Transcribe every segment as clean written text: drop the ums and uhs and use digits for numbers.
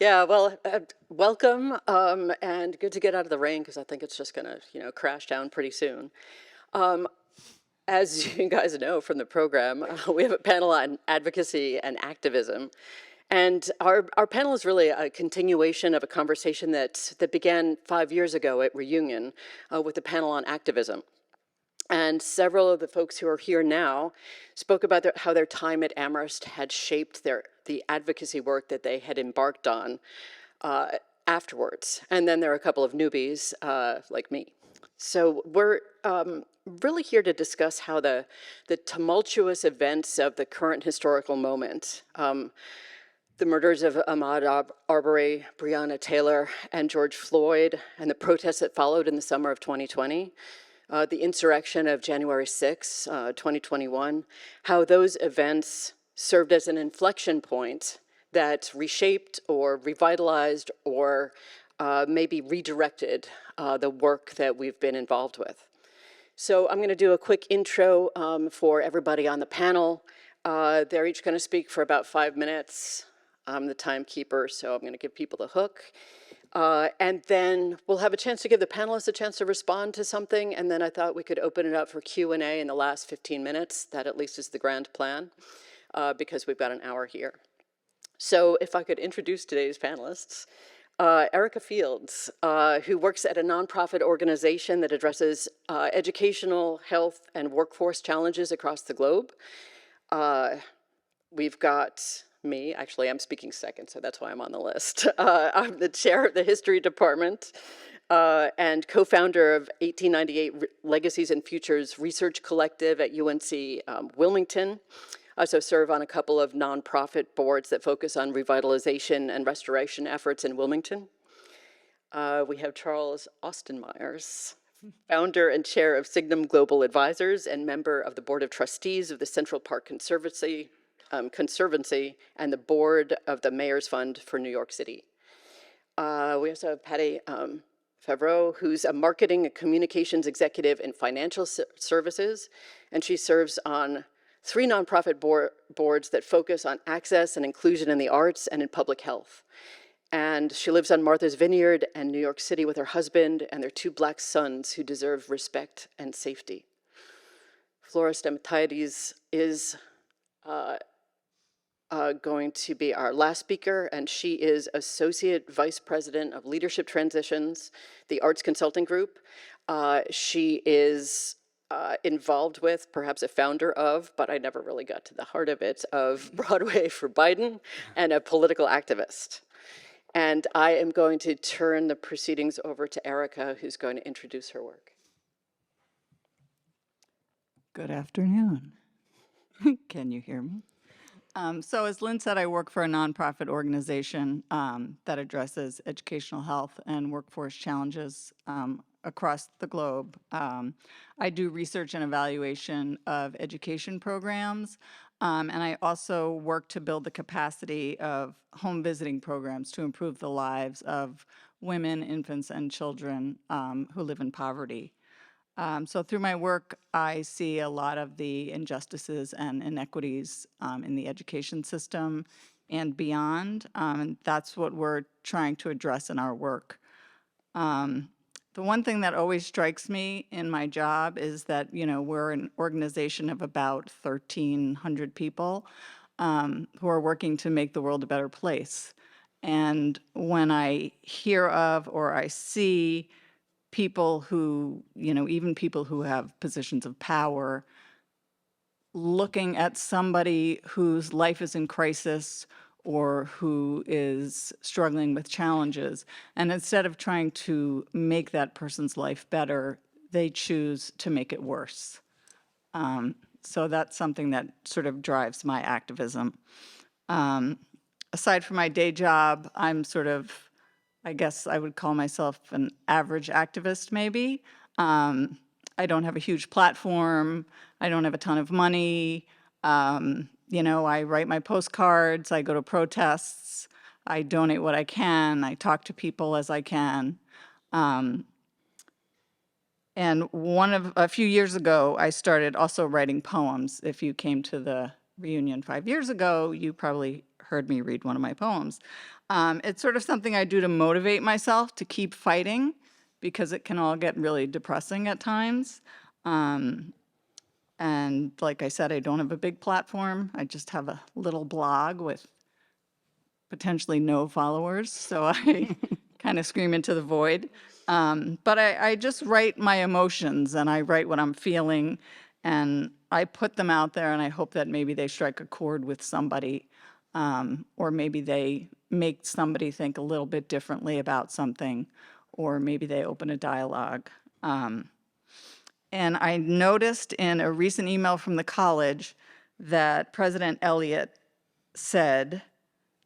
Yeah, well, welcome, and good to get out of the rain because I think it's just gonna, crash down pretty soon. Um, as you guys know from the program, we have a panel on advocacy and activism. And our panel is really a continuation of a conversation that began 5 years ago at Reunion with the panel on activism. And several of the folks who are here now spoke about how their time at Amherst had shaped the advocacy work that they had embarked on uh, afterwards. And then there are a couple of newbies like me. So we're really here to discuss how the tumultuous events of the current historical moment, the murders of Ahmaud Arbery, Breonna Taylor, and George Floyd, and the protests that followed in the summer of 2020, the insurrection of January 6, 2021, how those events served as an inflection point that reshaped or revitalized or maybe redirected the work that we've been involved with. So I'm going to do a quick intro for everybody on the panel. They're each going to speak for about 5 minutes. I'm the timekeeper, so I'm going to give people the hook. And then we'll have a chance to give the panelists a chance to respond to something, and then I thought we could open it up for Q&A in the last 15 minutes. That at least is the grand plan, because we've got an hour here. So if I could introduce today's panelists. Erica Fields, who works at a nonprofit organization that addresses educational, health, and workforce challenges across the globe. We've got me, actually I'm speaking second, so that's why I'm on the list. I'm the chair of the history department and co-founder of 1898 Legacies and Futures Research Collective at UNC Wilmington. I also serve on a couple of nonprofit boards that focus on revitalization and restoration efforts in Wilmington. We have Charles Austin Myers, founder and chair of Signum Global Advisors and member of the Board of Trustees of the Central Park Conservancy and the board of the Mayor's Fund for New York City. We also have Patty Favreau, who's a marketing and communications executive in financial services, and she serves on 3 nonprofit boards that focus on access and inclusion in the arts and in public health. And she lives on Martha's Vineyard and New York City with her husband and their 2 Black sons who deserve respect and safety. Flora Stamatiades is going to be our last speaker, and she is Associate Vice President of Leadership Transitions, the Arts Consulting Group. She is involved with, perhaps a founder of, but I never really got to the heart of it, of Broadway for Biden, and a political activist. And I am going to turn the proceedings over to Erica, who's going to introduce her work. Good afternoon. Can you hear me? So as Lynn said, I work for a nonprofit organization that addresses educational health and workforce challenges across the globe. I do research and evaluation of education programs, and I also work to build the capacity of home visiting programs to improve the lives of women, infants, and children who live in poverty. So through my work, I see a lot of the injustices and inequities in the education system and beyond, and that's what we're trying to address in our work. The one thing that always strikes me in my job is that, we're an organization of about 1,300 people who are working to make the world a better place. And when I hear of or I see people who, even people who have positions of power, looking at somebody whose life is in crisis or who is struggling with challenges, and instead of trying to make that person's life better, they choose to make it worse. So that's something that sort of drives my activism. Aside from my day job, I'm sort of, I guess I would call myself an average activist, maybe. I don't have a huge platform. I don't have a ton of money. I write my postcards. I go to protests. I donate what I can. I talk to people as I can. And a few years ago, I started also writing poems. If you came to the reunion 5 years ago, you probably heard me read one of my poems. It's sort of something I do to motivate myself to keep fighting, because it can all get really depressing at times. And like I said, I don't have a big platform. I just have a little blog with potentially no followers, so I kind of scream into the void. But I just write my emotions, and I write what I'm feeling, and I put them out there, and I hope that maybe they strike a chord with somebody, or maybe they make somebody think a little bit differently about something, or maybe they open a dialogue. And I noticed in a recent email from the college that President Elliott said,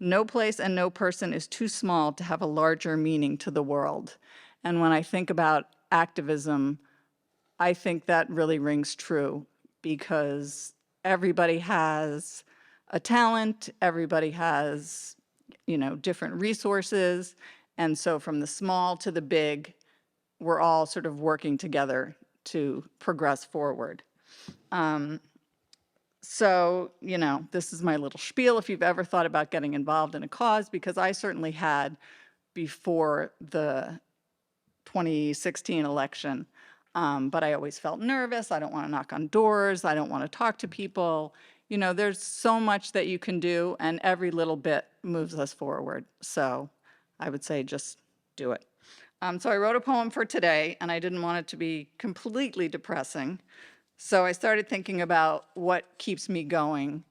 "No place and no person is too small to have a larger meaning to the world." And when I think about activism, I think that really rings true, because everybody has a talent, everybody has, different resources. And so from the small to the big, we're all sort of working together to progress forward. So, this is my little spiel if you've ever thought about getting involved in a cause, because I certainly had before the 2016 election. But I always felt nervous. I don't want to knock on doors. I don't want to talk to people. There's so much that you can do, and every little bit moves us forward. So I would say just do it. So I wrote a poem for today, and I didn't want it to be completely depressing. So I started thinking about what keeps me going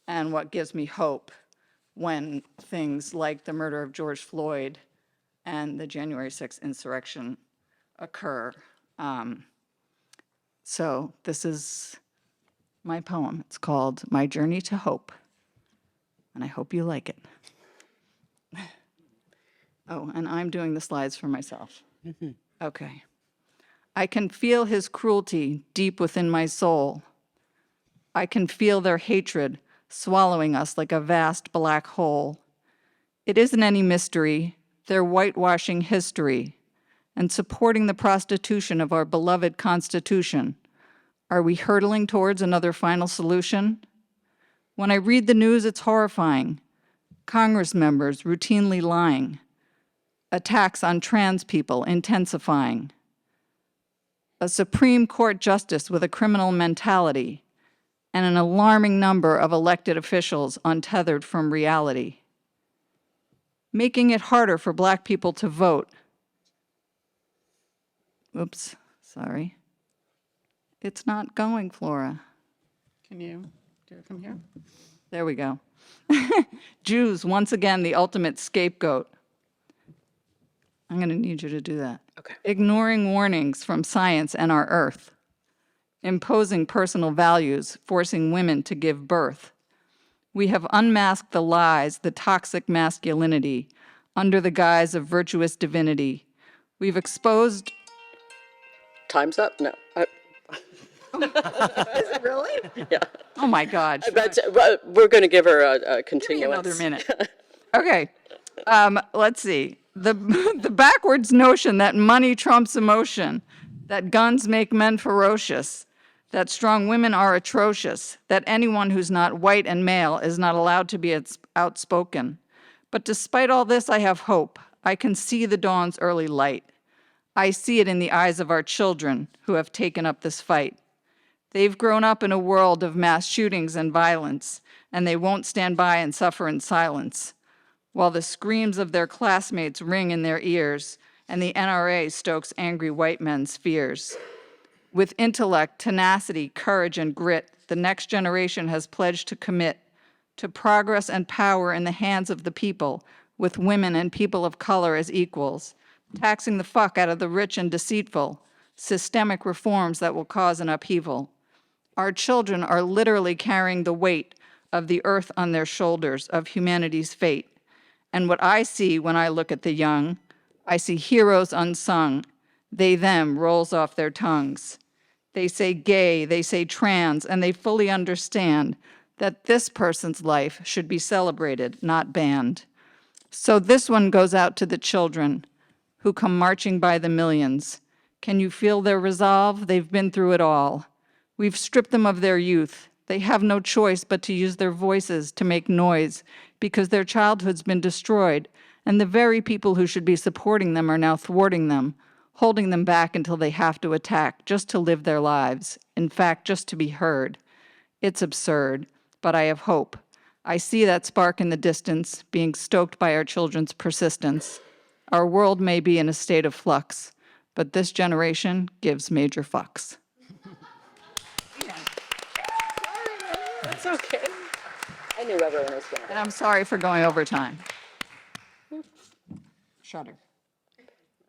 and what gives me hope when things like the murder of George Floyd and the January 6th insurrection occur. So this is my poem. It's called My Journey to Hope, and I hope you like it. Oh, and I'm doing the slides for myself. Okay. I can feel his cruelty deep within my soul. I can feel their hatred swallowing us like a vast black hole. It isn't any mystery. They're whitewashing history and supporting the prostitution of our beloved Constitution. Are we hurtling towards another final solution? When I read the news, it's horrifying. Congress members routinely lying. Attacks on trans people intensifying. A Supreme Court justice with a criminal mentality, and an alarming number of elected officials untethered from reality. Making it harder for Black people to vote. Oops, sorry. It's not going, Flora. Can you do it from here? There we go. Jews, once again, the ultimate scapegoat. I'm going to need you to do that. Okay. Ignoring warnings from science and our earth. Imposing personal values, forcing women to give birth. We have unmasked the lies, the toxic masculinity, under the guise of virtuous divinity. We've exposed... Time's up? No. Is it really? Yeah. Oh my God. But we're going to give her a continuance. Give me another minute. Okay. Let's see. The backwards notion that money trumps emotion, that guns make men ferocious, that strong women are atrocious, that anyone who's not white and male is not allowed to be outspoken. But despite all this, I have hope. I can see the dawn's early light. I see it in the eyes of our children who have taken up this fight. They've grown up in a world of mass shootings and violence, and they won't stand by and suffer in silence, while the screams of their classmates ring in their ears and the NRA stokes angry white men's fears. With intellect, tenacity, courage, and grit, the next generation has pledged to commit to progress and power in the hands of the people, with women and people of color as equals, taxing the fuck out of the rich and deceitful, systemic reforms that will cause an upheaval. Our children are literally carrying the weight of the earth on their shoulders, of humanity's fate. And what I see when I look at the young, I see heroes unsung. They, them rolls off their tongues. They say gay, they say trans, and they fully understand that this person's life should be celebrated, not banned. So this one goes out to the children who come marching by the millions. Can you feel their resolve? They've been through it all. We've stripped them of their youth. They have no choice but to use their voices to make noise because their childhood's been destroyed, and the very people who should be supporting them are now thwarting them, holding them back until they have to attack just to live their lives, in fact, just to be heard. It's absurd, but I have hope. I see that spark in the distance, being stoked by our children's persistence. Our world may be in a state of flux, but this generation gives major fucks. That's okay. I knew everyone was going to. And I'm sorry for going over time. Shudder.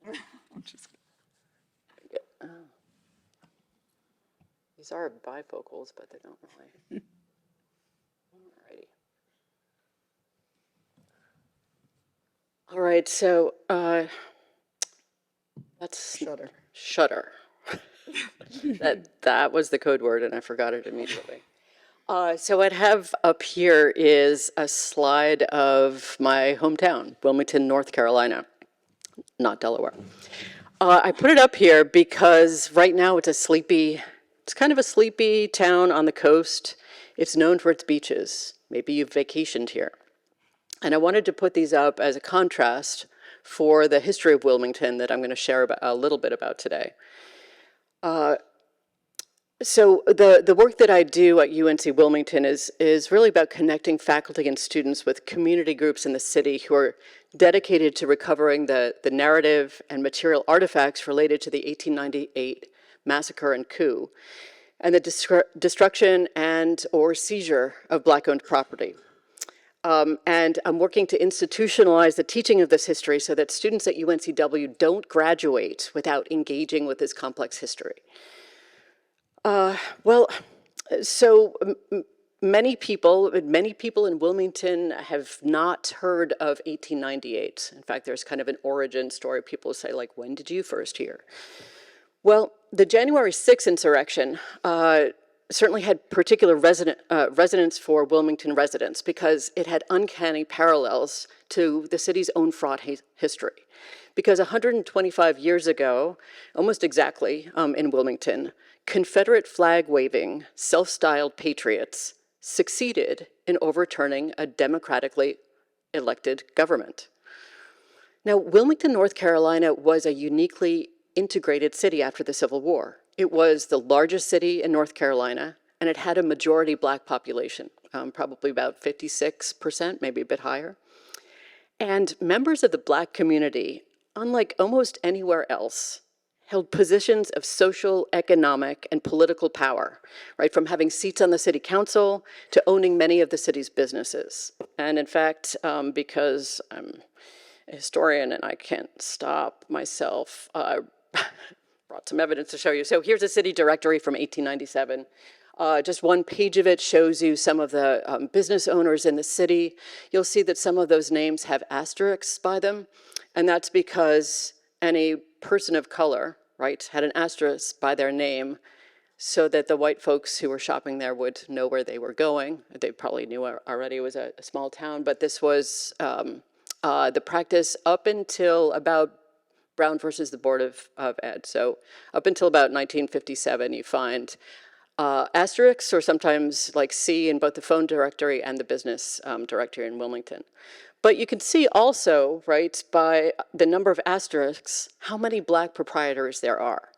I'm just kidding. These are bifocals, but they don't really. Alrighty. All right, so that's Shudder. Shudder. that was the code word, and I forgot it immediately. So what I have up here is a slide of my hometown, Wilmington, North Carolina, not Delaware. I put it up here because right now it's kind of a sleepy town on the coast. It's known for its beaches. Maybe you've vacationed here. And I wanted to put these up as a contrast for the history of Wilmington that I'm going to share a little bit about today. So the work that I do at UNC Wilmington is really about connecting faculty and students with community groups in the city who are dedicated to recovering the narrative and material artifacts related to the 1898 massacre and coup, and the destruction and or seizure of Black-owned property. And I'm working to institutionalize the teaching of this history so that students at UNCW don't graduate without engaging with this complex history. Many people in Wilmington have not heard of 1898. In fact, there's kind of an origin story. People say, like, when did you first hear? Well, the January 6th insurrection certainly had particular resonance for Wilmington residents because it had uncanny parallels to the city's own fraught history. Because 125 years ago, almost exactly, in Wilmington, Confederate flag-waving, self-styled patriots succeeded in overturning a democratically elected government. Now, Wilmington, North Carolina was a uniquely integrated city after the Civil War. It was the largest city in North Carolina, and it had a majority Black population, probably about 56%, maybe a bit higher. And members of the Black community, unlike almost anywhere else, held positions of social, economic, and political power, right? From having seats on the city council to owning many of the city's businesses. And in fact, because I'm a historian and I can't stop myself, brought some evidence to show you. So here's a city directory from 1897. Just one page of it shows you some of the business owners in the city. You'll see that some of those names have asterisks by them, and that's because any person of color, right, had an asterisk by their name so that the white folks who were shopping there would know where they were going. They probably knew already it was a small town, but this was the practice up until about Brown versus the Board of Ed. So up until about 1957, you find asterisks, or sometimes like C, in both the phone directory and the business directory in Wilmington. But you can see also, right, by the number of asterisks, how many Black proprietors there are.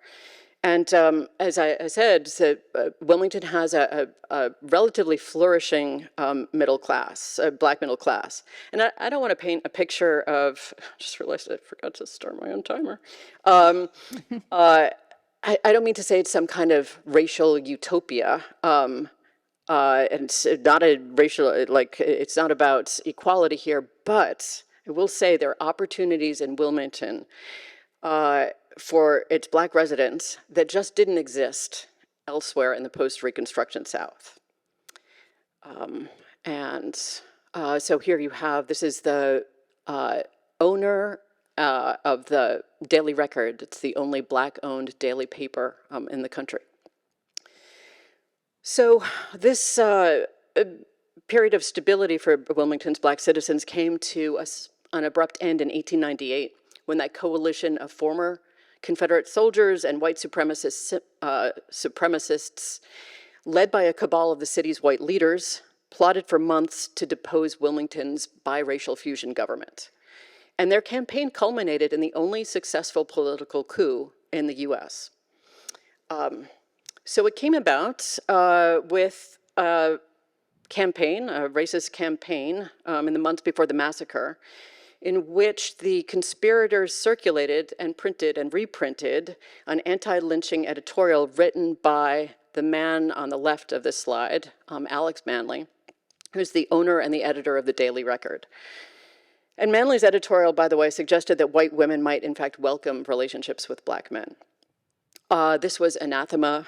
And as I said, Wilmington has a relatively flourishing middle class, Black middle class. And I don't want to paint a picture of, I just realized I forgot to start my own timer. I don't mean to say it's some kind of racial utopia. And it's not a racial, like, it's not about equality here, but I will say there are opportunities in Wilmington for its Black residents that just didn't exist elsewhere in the post-Reconstruction South. So here you have, this is the owner of the Daily Record. It's the only Black-owned daily paper in the country. So this period of stability for Wilmington's Black citizens came to an abrupt end in 1898, when that coalition of former Confederate soldiers and white supremacists led by a cabal of the city's white leaders, plotted for months to depose Wilmington's biracial fusion government. And their campaign culminated in the only successful political coup in the US. So it came about with a campaign, a racist campaign, in the months before the massacre, in which the conspirators circulated and printed and reprinted an anti-lynching editorial written by the man on the left of this slide, Alex Manly, who's the owner and the editor of the Daily Record. And Manly's editorial, by the way, suggested that white women might in fact welcome relationships with black men. This was anathema,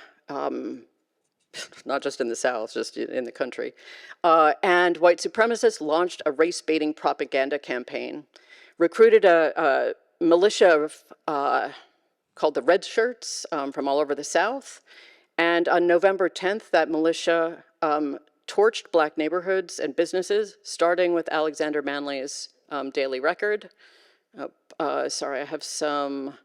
not just in the South, just in the country. And white supremacists launched a race-baiting propaganda campaign, recruited a militia called the Red Shirts from all over the South. And on November 10th, that militia torched black neighborhoods and businesses, starting with Alexander Manly's Daily Record. Sorry, I have some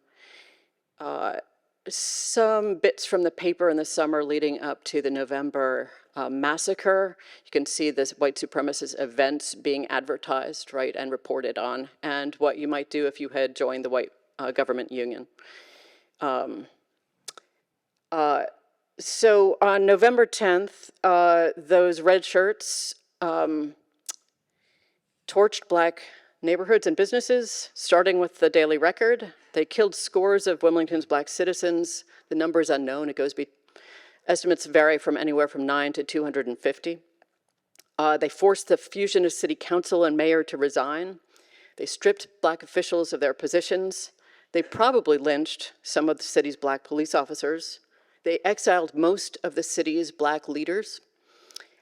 bits from the paper in the summer leading up to the November massacre. You can see this white supremacist events being advertised, right, and reported on, and what you might do if you had joined the white government union. So on November 10th, those red shirts torched black neighborhoods and businesses, starting with the Daily Record. They killed scores of Wilmington's black citizens. The number is unknown. Estimates vary from anywhere from 9 to 250. They forced the fusionist city council and mayor to resign. They stripped black officials of their positions. They probably lynched some of the city's black police officers. They exiled most of the city's black leaders.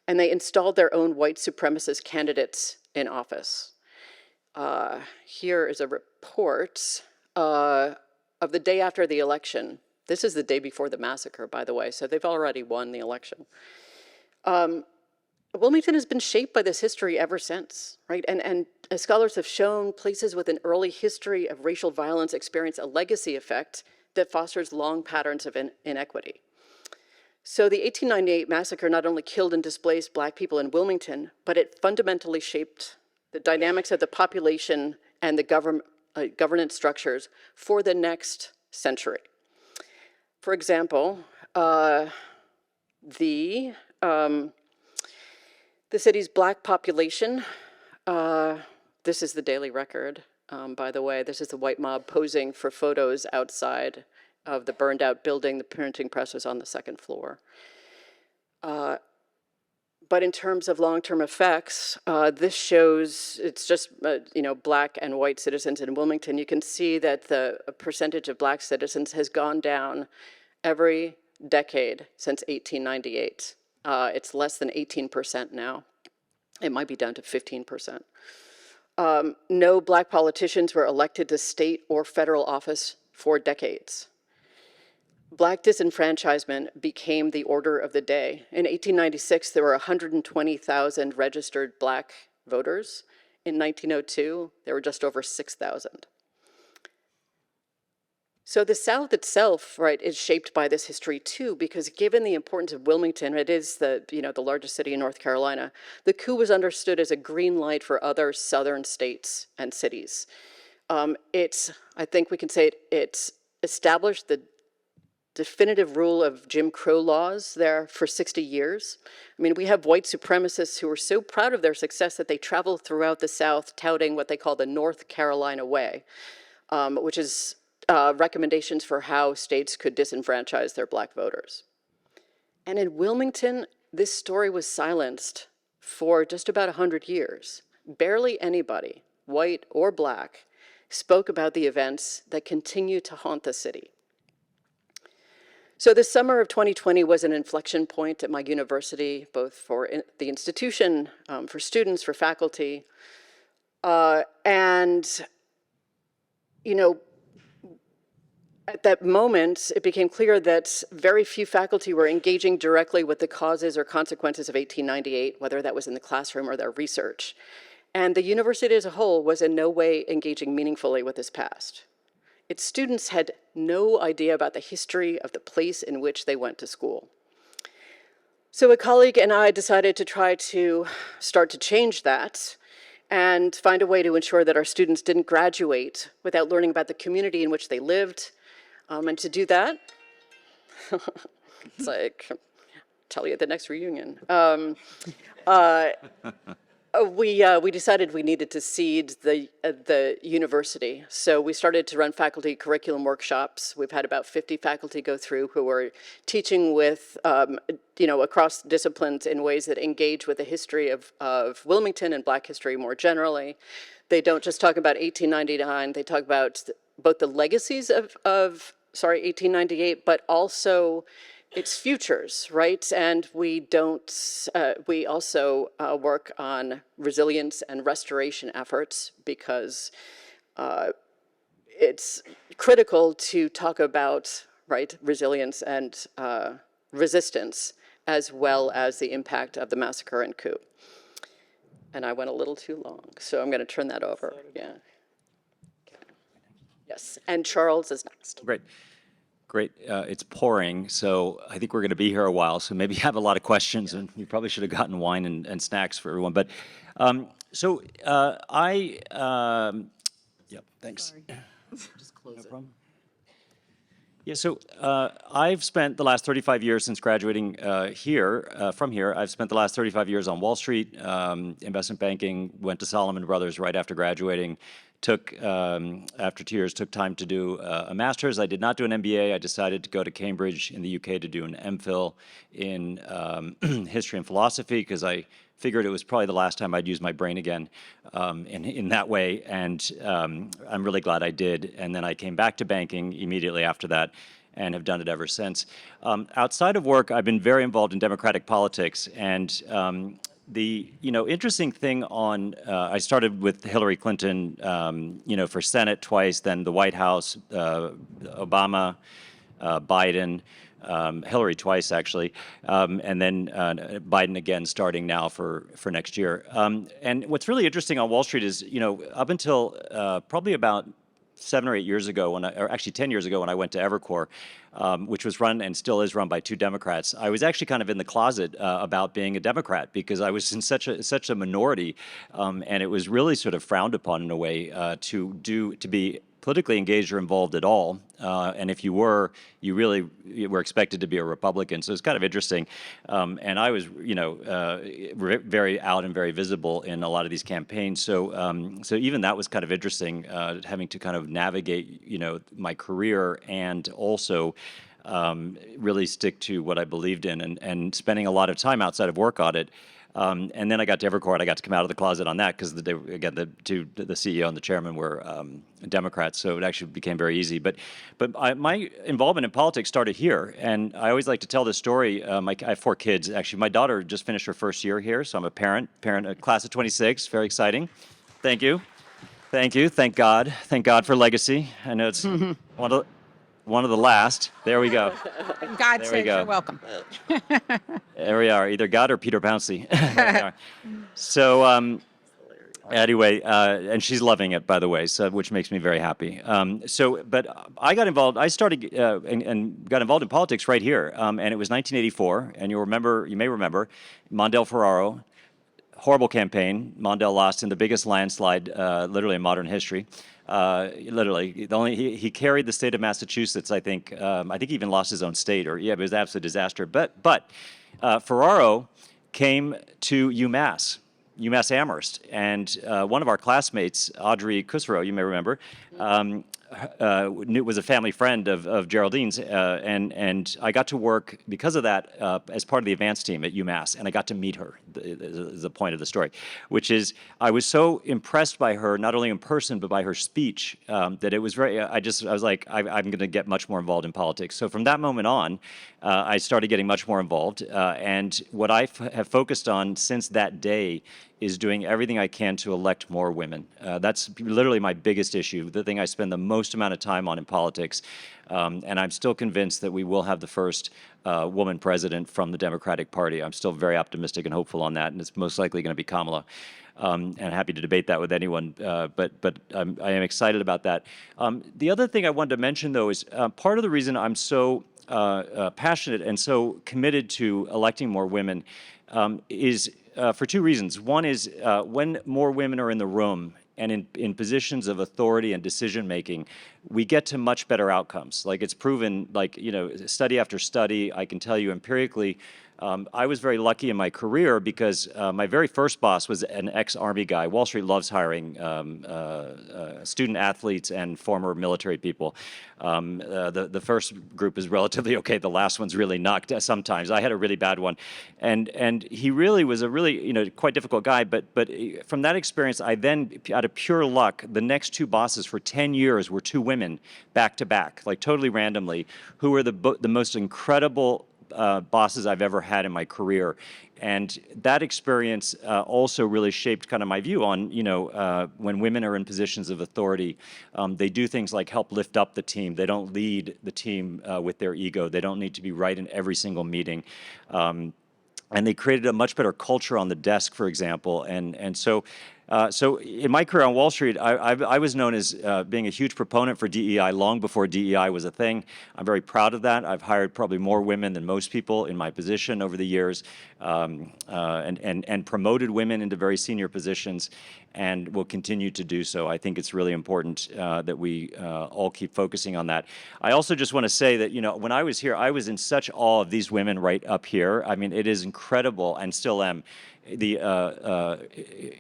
And they installed their own white supremacist candidates in office. Here is a report of the day after the election. This is the day before the massacre, by the way, so they've already won the election. Wilmington has been shaped by this history ever since, right? And as scholars have shown, places with an early history of racial violence experience a legacy effect that fosters long patterns of inequity. So the 1898 massacre not only killed and displaced black people in Wilmington, but it fundamentally shaped the dynamics of the population and the governance structures for the next century. For example, the city's black population, this is the Daily Record, by the way. This is the white mob posing for photos outside of the burned out building. The printing press was on the second floor. But in terms of long-term effects, this shows, it's just, black and white citizens in Wilmington. You can see that the percentage of black citizens has gone down every decade since 1898. It's less than 18% now. It might be down to 15%. No black politicians were elected to state or federal office for decades. Black disenfranchisement became the order of the day. In 1896, there were 120,000 registered black voters. In 1902, there were just over 6,000. So the South itself, right, is shaped by this history too, because given the importance of Wilmington, it is the largest city in North Carolina, the coup was understood as a green light for other southern states and cities. I think we can say it's established the definitive rule of Jim Crow laws there for 60 years. I mean, we have white supremacists who are so proud of their success that they travel throughout the South touting what they call the North Carolina Way, which is recommendations for how states could disenfranchise their black voters. And in Wilmington, this story was silenced for just about 100 years. Barely anybody, white or black, spoke about the events that continue to haunt the city. So the summer of 2020 was an inflection point at my university, both for the institution, for students, for faculty. And, at that moment, it became clear that very few faculty were engaging directly with the causes or consequences of 1898, whether that was in the classroom or their research. And the university as a whole was in no way engaging meaningfully with this past. Its students had no idea about the history of the place in which they went to school. So a colleague and I decided to try to start to change that and find a way to ensure that our students didn't graduate without learning about the community in which they lived. And to do that, it's like, tell you at the next reunion. We decided we needed to seed the university. So we started to run faculty curriculum workshops. We've had about 50 faculty go through who are teaching with, across disciplines in ways that engage with the history of Wilmington and Black history more generally. They don't just talk about 1899, they talk about both the legacies of 1898, but also its futures, right? And we also work on resilience and restoration efforts because it's critical to talk about, right, resilience and resistance, as well as the impact of the massacre and coup. And I went a little too long, so I'm going to turn that over. Yeah. Yes, and Charles is next. Great. Great. It's pouring, so I think we're going to be here a while, so maybe you have a lot of questions, and you probably should have gotten wine and snacks for everyone. But yeah, thanks. Sorry. Just close it. Problem. Yeah, so I've spent the last 35 years since graduating from here. I've spent the last 35 years on Wall Street, investment banking, went to Salomon Brothers right after graduating. After 2 years, took time to do a master's. I did not do an MBA. I decided to go to Cambridge in the UK to do an MPhil in history and philosophy because I figured it was probably the last time I'd use my brain again in that way. And I'm really glad I did. And then I came back to banking immediately after that and have done it ever since. Outside of work, I've been very involved in democratic politics. And the interesting thing I started with Hillary Clinton, for Senate twice, then the White House, Obama, Biden, Hillary twice actually, and then Biden again starting now for next year. And what's really interesting on Wall Street is, up until probably about 7 or 8 years ago, or actually 10 years ago when I went to Evercore, which was run and still is run by 2 Democrats, I was actually kind of in the closet about being a Democrat because I was in such a minority, and it was really sort of frowned upon in a way to be politically engaged or involved at all. And if you were, you really were expected to be a Republican. So it's kind of interesting. And I was, very out and very visible in a lot of these campaigns. So even that was kind of interesting, having to kind of navigate, my career and also really stick to what I believed in and spending a lot of time outside of work on it. And then I got to Evercore, and I got to come out of the closet on that because the CEO and the chairman were Democrats, so it actually became very easy. But my involvement in politics started here, and I always like to tell this story. I have 4 kids, actually. My daughter just finished her first year here, so I'm a parent, a class of 26, very exciting. Thank you. Thank God for Legacy. I know it's one of the last. There we go. God says you're welcome. There we are, either God or Peter Pouncey. There we are. So anyway, and she's loving it, by the way, so which makes me very happy. But I got involved. I started and got involved in politics right here, and it was 1984. And you may remember, Mondale-Ferraro. Horrible campaign. Mondale lost in the biggest landslide, literally in modern history. Literally, he carried the state of Massachusetts. I think he even lost his own state. It was an absolute disaster. But Ferraro came to UMass Amherst, and one of our classmates, Audrey Kusserow, you may remember, was a family friend of Geraldine's, and I got to work because of that as part of the advanced team at UMass, and I got to meet her. Is the point of the story, which is I was so impressed by her, not only in person but by her speech, that it was very. I was like, I'm going to get much more involved in politics. So from that moment on, I started getting much more involved, and what I have focused on since that day is doing everything I can to elect more women. That's literally my biggest issue, the thing I spend the most amount of time on in politics. And I'm still convinced that we will have the first woman president from the Democratic Party. I'm still very optimistic and hopeful on that, and it's most likely going to be Kamala. And happy to debate that with anyone, but I am excited about that. The other thing I wanted to mention, though, is part of the reason I'm so passionate and so committed to electing more women is for two reasons. One is when more women are in the room and in positions of authority and decision making, we get to much better outcomes. Like it's proven, like, study after study, I can tell you empirically, I was very lucky in my career because my very first boss was an ex-Army guy. Wall Street loves hiring student athletes and former military people. The first group is relatively okay. The last one's really knocked sometimes. I had a really bad one. And he really was a really, quite difficult guy. But from that experience, I then, out of pure luck, the next two bosses for 10 years were two women back to back, like totally randomly, who were the most incredible bosses I've ever had in my career. And that experience also really shaped kind of my view on, when women are in positions of authority, they do things like help lift up the team. They don't lead the team with their ego. They don't need to be right in every single meeting. And they created a much better culture on the desk, for example. And so in my career on Wall Street, I was known as being a huge proponent for DEI long before DEI was a thing. I'm very proud of that. I've hired probably more women than most people in my position over the years, and promoted women into very senior positions, and will continue to do so. I think it's really important that we all keep focusing on that. I also just want to say that, when I was here, I was in such awe of these women right up here. I mean, it is incredible, and still am, the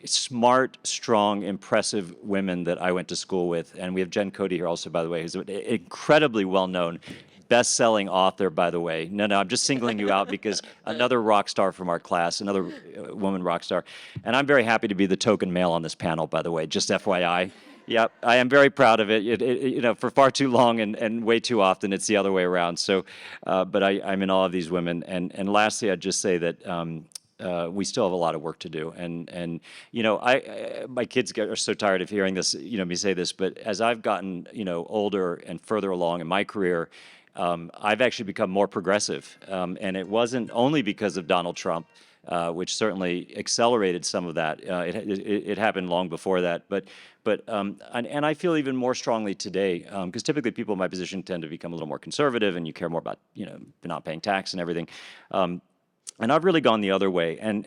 smart, strong, impressive women that I went to school with. And we have Jen Cody here also, by the way, who's an incredibly well-known, best-selling author, by the way. No, I'm just singling you out because another rock star from our class, another woman rock star. And I'm very happy to be the token male on this panel, by the way, just FYI. Yep, I am very proud of it. For far too long and way too often, it's the other way around. So, but I'm in awe of these women. And lastly, I'd just say that we still have a lot of work to do. And my kids are so tired of hearing this, me say this, but as I've gotten, older and further along in my career, I've actually become more progressive. And it wasn't only because of Donald Trump, which certainly accelerated some of that. It happened long before that, and I feel even more strongly today, because typically people in my position tend to become a little more conservative, and you care more about not paying tax and everything. And I've really gone the other way. And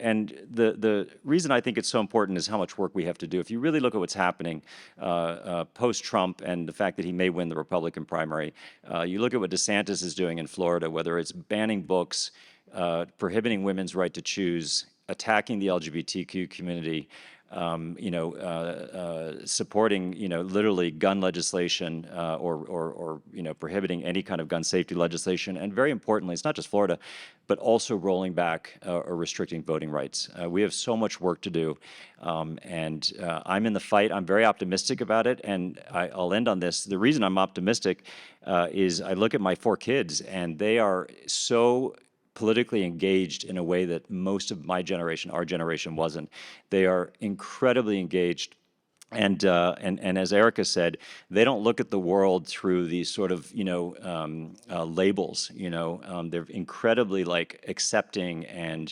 the reason I think it's so important is how much work we have to do. If you really look at what's happening post-Trump and the fact that he may win the Republican primary, you look at what DeSantis is doing in Florida, whether it's banning books, prohibiting women's right to choose, attacking the LGBTQ community, supporting, literally gun legislation or prohibiting any kind of gun safety legislation. And very importantly, it's not just Florida, but also rolling back or restricting voting rights. We have so much work to do. And I'm in the fight. I'm very optimistic about it. And I'll end on this. The reason I'm optimistic is I look at my 4 kids, and they are so politically engaged in a way that most of my generation, our generation, wasn't. They are incredibly engaged. And as Erica said, they don't look at the world through these sort of labels. They're incredibly accepting and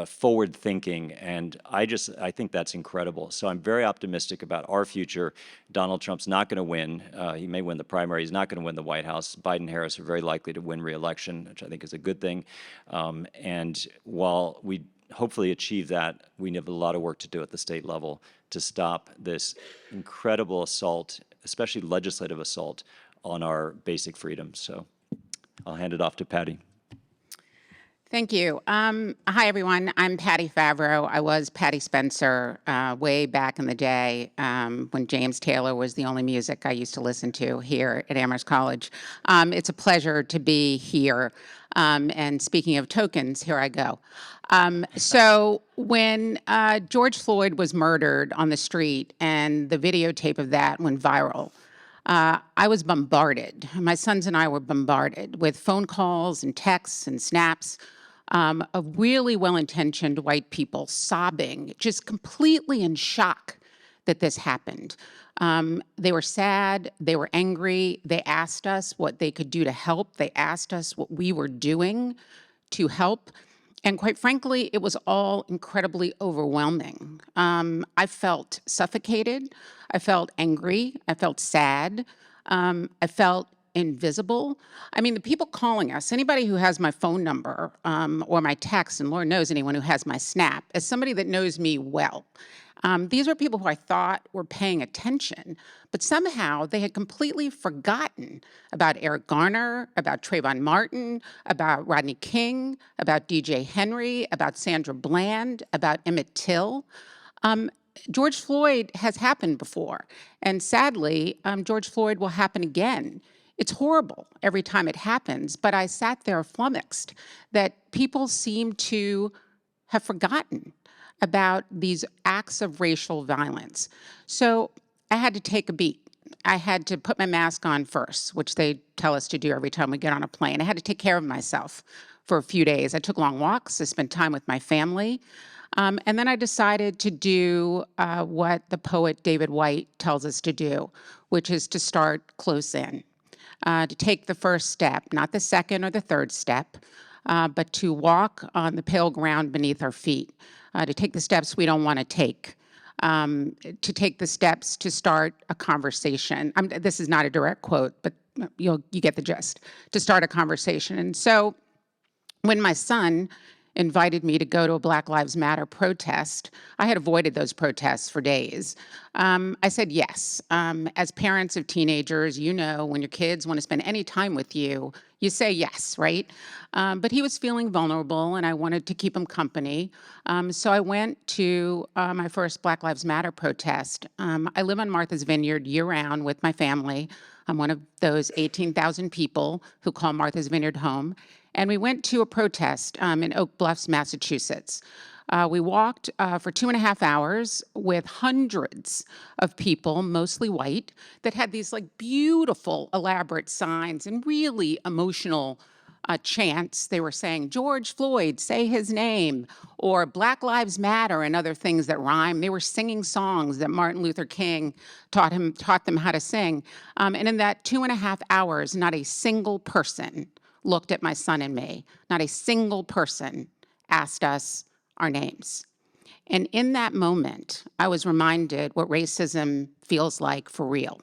forward thinking, and I think that's incredible. So I'm very optimistic about our future. Donald Trump's not going to win. He may win the primary. He's not going to win the White House. Biden and Harris are very likely to win re-election, which I think is a good thing. And while we hopefully achieve that, we have a lot of work to do at the state level to stop this incredible assault, especially legislative assault, on our basic freedoms. So I'll hand it off to Patty. Thank you. Hi, everyone. I'm Patty Favreau. I was Patty Spencer way back in the day when James Taylor was the only music I used to listen to here at Amherst College. It's a pleasure to be here. And speaking of tokens, here I go. So when George Floyd was murdered on the street and the videotape of that went viral, I was bombarded. My sons and I were bombarded with phone calls and texts and snaps of really well-intentioned white people sobbing, just completely in shock that this happened. They were sad, they were angry, they asked us what they could do to help, they asked us what we were doing to help, and quite frankly, it was all incredibly overwhelming. I felt suffocated, I felt angry, I felt sad, I felt invisible. I mean, the people calling us, anybody who has my phone number or my text, and Lord knows anyone who has my Snap, as somebody that knows me well, these are people who I thought were paying attention, but somehow they had completely forgotten about Eric Garner, about Trayvon Martin, about Rodney King, about DJ Henry, about Sandra Bland, about Emmett Till. George Floyd has happened before, and sadly, George Floyd will happen again. It's horrible every time it happens, but I sat there flummoxed that people seem to have forgotten about these acts of racial violence. So I had to take a beat. I had to put my mask on first, which they tell us to do every time we get on a plane. I had to take care of myself for a few days. I took long walks. I spent time with my family. And then I decided to do what the poet David White tells us to do, which is to start close in, to take the first step, not the second or the third step, but to walk on the pale ground beneath our feet, to take the steps we don't want to take the steps to start a conversation. This is not a direct quote, but you get the gist, to start a conversation. And so when my son invited me to go to a Black Lives Matter protest, I had avoided those protests for days. I said yes. As parents of teenagers, you know, when your kids want to spend any time with you, you say yes, right? But he was feeling vulnerable, and I wanted to keep him company. So I went to my first Black Lives Matter protest. I live on Martha's Vineyard year-round with my family. I'm one of those 18,000 people who call Martha's Vineyard home. And we went to a protest in Oak Bluffs, Massachusetts. We walked for 2.5 hours with hundreds of people, mostly white, that had these like beautiful, elaborate signs and really emotional chants. They were saying, "George Floyd, say his name," or "Black Lives Matter," and other things that rhyme. They were singing songs that Martin Luther King taught them how to sing. And in that 2.5 hours, not a single person looked at my son and me. Not a single person asked us our names. And in that moment, I was reminded what racism feels like for real.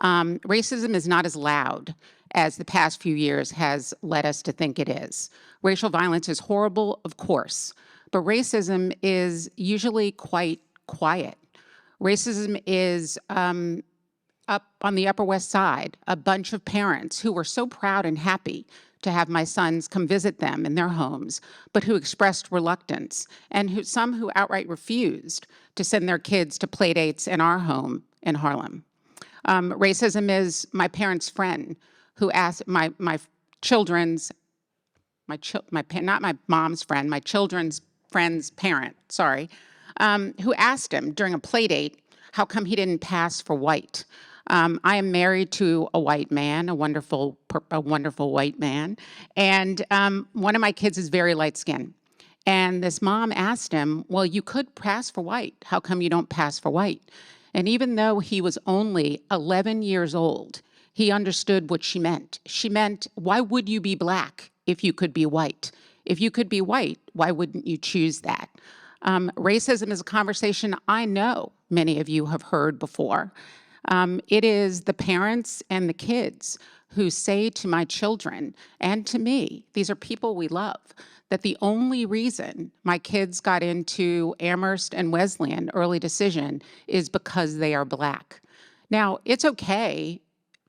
Racism is not as loud as the past few years has led us to think it is. Racial violence is horrible, of course, but racism is usually quite quiet. Racism is up on the Upper West Side, a bunch of parents who were so proud and happy to have my sons come visit them in their homes, but who expressed reluctance, and some who outright refused to send their kids to play dates in our home in Harlem. Racism is my parents' friend who asked my children's, not my mom's friend, my children's friend's parent, who asked him during a play date how come he didn't pass for white. I am married to a white man, a wonderful white man, and one of my kids is very light-skinned. And this mom asked him, "Well, you could pass for white. How come you don't pass for white?" And even though he was only 11 years old, he understood what she meant. She meant, why would you be Black if you could be white? If you could be white, why wouldn't you choose that? Racism is a conversation I know many of you have heard before. It is the parents and the kids who say to my children and to me, these are people we love, that the only reason my kids got into Amherst and Wesleyan early decision is because they are Black. Now, it's okay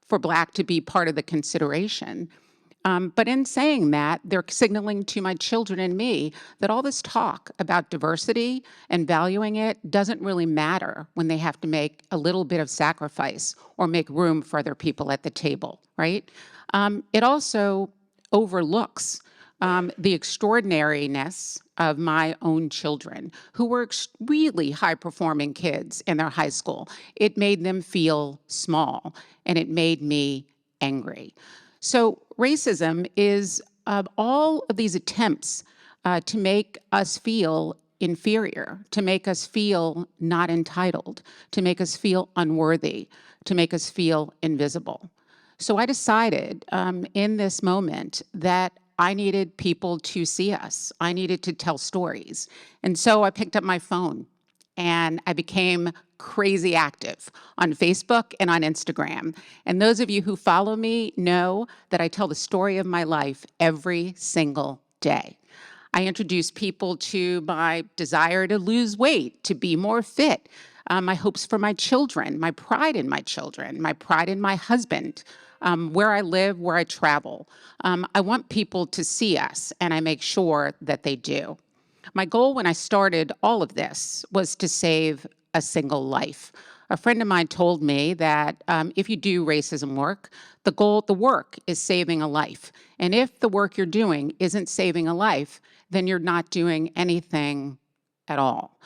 for Black to be part of the consideration, but in saying that, they're signaling to my children and me that all this talk about diversity and valuing it doesn't really matter when they have to make a little bit of sacrifice or make room for other people at the table, right? It also overlooks the extraordinariness of my own children, who were really high-performing kids in their high school. It made them feel small, and it made me angry. So racism is all of these attempts to make us feel inferior, to make us feel not entitled, to make us feel unworthy, to make us feel invisible. So I decided in this moment that I needed people to see us. I needed to tell stories. And so I picked up my phone and I became crazy active on Facebook and on Instagram. And those of you who follow me know that I tell the story of my life every single day. I introduce people to my desire to lose weight, to be more fit, my hopes for my children, my pride in my children, my pride in my husband, where I live, where I travel. I want people to see us, and I make sure that they do. My goal when I started all of this was to save a single life. A friend of mine told me that if you do racism work, the work is saving a life. And if the work you're doing isn't saving a life, then you're not doing anything at all.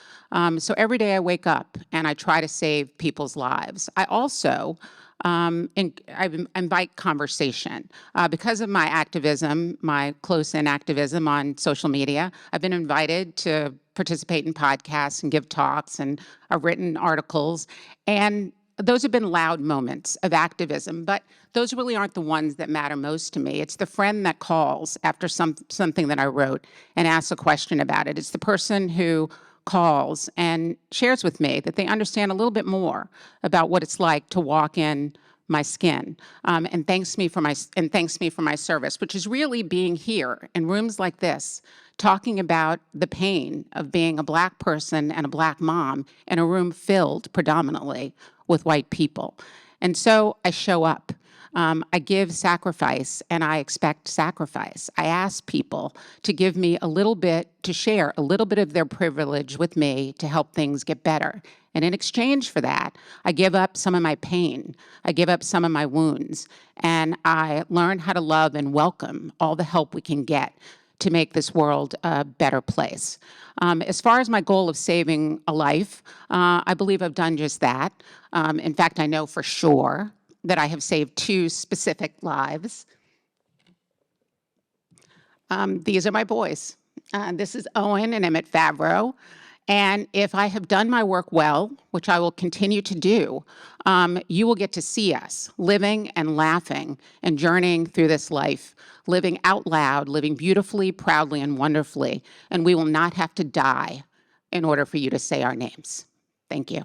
So every day I wake up and I try to save people's lives. I also I invite conversation. Because of my activism, my close-in activism on social media, I've been invited to participate in podcasts and give talks, and I've written articles. And those have been loud moments of activism, but those really aren't the ones that matter most to me. It's the friend that calls after something that I wrote and asks a question about it. It's the person who calls and shares with me that they understand a little bit more about what it's like to walk in my skin, and thanks me for my service, which is really being here in rooms like this, talking about the pain of being a Black person and a Black mom in a room filled predominantly with white people. And so I show up. I give sacrifice, and I expect sacrifice. I ask people to give me a little bit, to share a little bit of their privilege with me to help things get better. And in exchange for that, I give up some of my pain. I give up some of my wounds. And I learn how to love and welcome all the help we can get to make this world a better place. As far as my goal of saving a life, I believe I've done just that. In fact, I know for sure that I have saved 2 specific lives. These are my boys. This is Owen and Emmett Favreau. And if I have done my work well, which I will continue to do, you will get to see us living and laughing and journeying through this life, living out loud, living beautifully, proudly, and wonderfully. And we will not have to die in order for you to say our names. Thank you.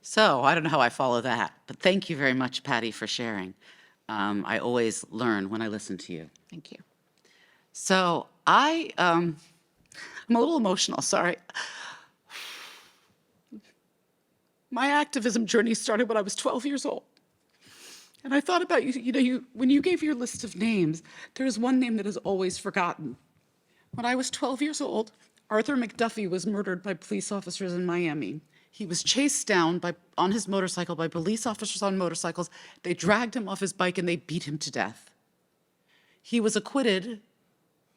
So I don't know how I follow that, but thank you very much, Patty, for sharing. I always learn when I listen to you. Thank you. So I'm a little emotional, sorry. My activism journey started when I was 12 years old. And I thought about you, when you gave your list of names, there is one name that is always forgotten. When I was 12 years old, Arthur McDuffie was murdered by police officers in Miami. He was chased down on his motorcycle by police officers on motorcycles. They dragged him off his bike and they beat him to death. He was acquitted.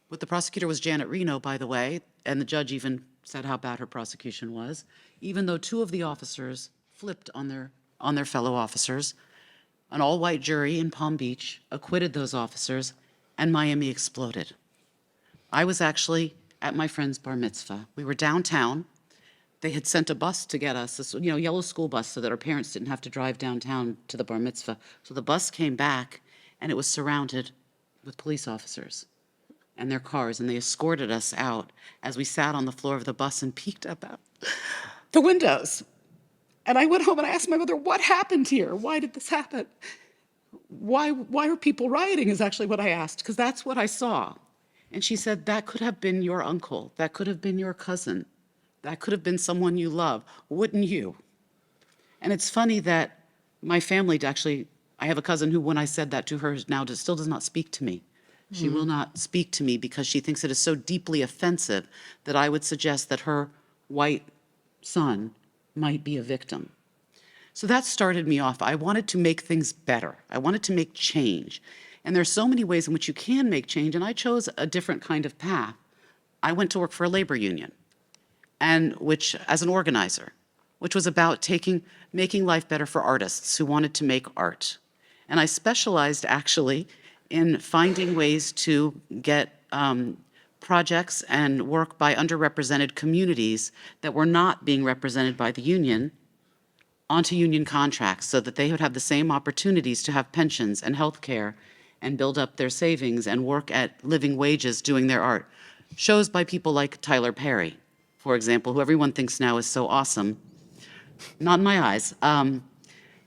The prosecutor was Janet Reno, by the way, and the judge even said how bad her prosecution was, even though 2 of the officers flipped on their fellow officers. An all-white jury in Palm Beach acquitted those officers, and Miami exploded. I was actually at my friend's bar mitzvah. We were downtown. They had sent a bus to get us, this yellow school bus, so that our parents didn't have to drive downtown to the bar mitzvah. So the bus came back, and it was surrounded with police officers and their cars, and they escorted us out as we sat on the floor of the bus and peeked up out the windows. And I went home and I asked my mother, what happened here? Why did this happen? Why are people rioting is actually what I asked, because that's what I saw. And she said, that could have been your uncle. That could have been your cousin. That could have been someone you love. Wouldn't you? And it's funny that my family actually, I have a cousin who, when I said that to her, now still does not speak to me. She will not speak to me because she thinks it is so deeply offensive that I would suggest that her white son might be a victim. So that started me off. I wanted to make things better. I wanted to make change. And there are so many ways in which you can make change, and I chose a different kind of path. I went to work for a labor union, and as an organizer, which was about making life better for artists who wanted to make art. And I specialized actually in finding ways to get projects and work by underrepresented communities that were not being represented by the union onto union contracts so that they would have the same opportunities to have pensions and health care and build up their savings and work at living wages doing their art. Shows by people like Tyler Perry, for example, who everyone thinks now is so awesome. Not in my eyes.